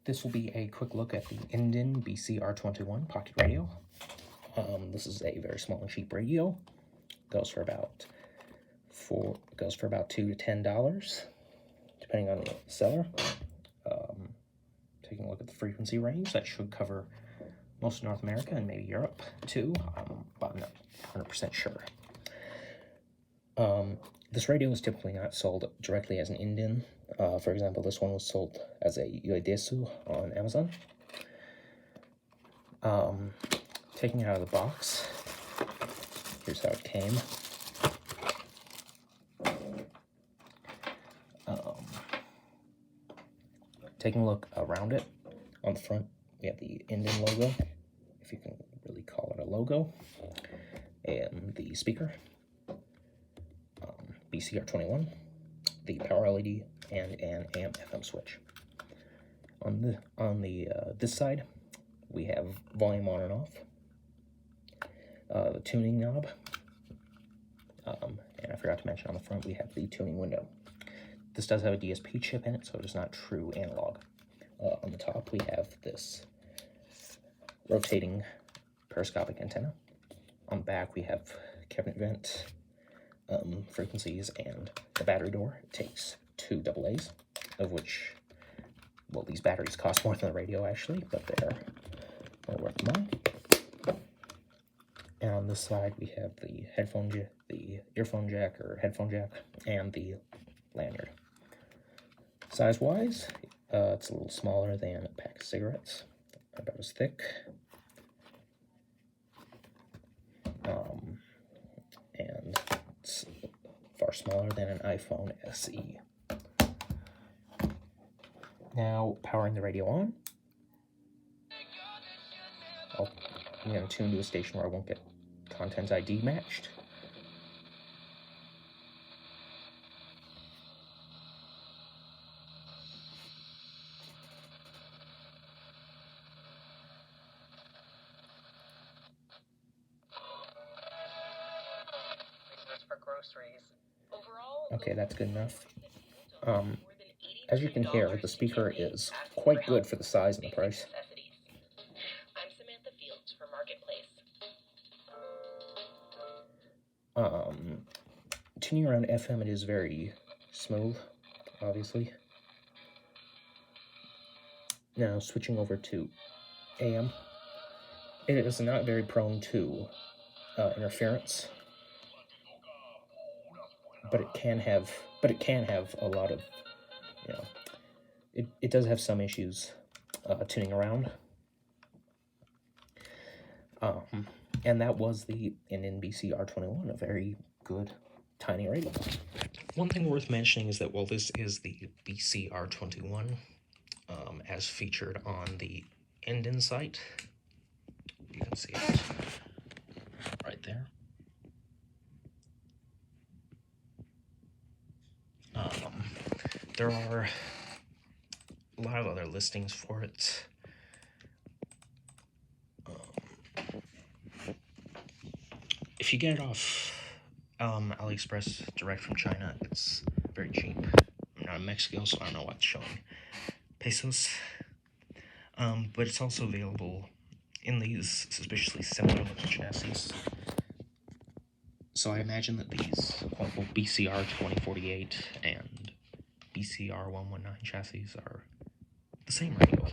This will be a quick look at the Indin BC-R21 pocket radio. This is a very small and cheap radio. Goes for about $2 to $10, depending on the seller. Taking a look at the frequency range, that should cover most of North America and maybe Europe too, but I'm not 100% sure. This radio is typically not sold directly as an Indin. For example, this one was sold as a Yoidesu on Amazon. Taking it out of the box, here's how it came. Taking a look around it, on the front, we have the Indin logo, if you can really call it a logo, and the speaker, BC-R21, the power LED, and an AM/FM switch. On this side, we have volume on and off, the tuning knob, and I forgot to mention on the front we have the tuning window. This does have a DSP chip in it, so it is not true analog. On the top, we have this rotating periscopic antenna. On the back, we have cabinet vent, frequencies, and the battery door. It takes 2 AA's, of which, well, these batteries cost more than the radio, actually, but they're well worth the money. And on this side, we have the earphone jack or headphone jack, and the lanyard. Size-wise, it's a little smaller than a pack of cigarettes, about as thick. And it's far smaller than an iPhone SE. Now, powering the radio on. I'm going to tune to a station where I won't get content ID matched. Okay, that's good enough. As you can hear, the speaker is quite good for the size and the price. Tuning around FM, it is very smooth, obviously. Now, switching over to AM, it is not very prone to interference. But it can have a lot of, it does have some issues tuning around. And that was the Indin BC-R21, a very good tiny radio. One thing worth mentioning is that while this is the BC-R21, as featured on the Indin site, you can see it right there. There are a lot of other listings for it. If you get it off AliExpress direct from China, it's very cheap. I'm not in Mexico, so I don't know what's showing pesos. But it's also available in these suspiciously similar looking chassis. So I imagine that these BC-R 2048 and BC-R 119 chassis are the same radio.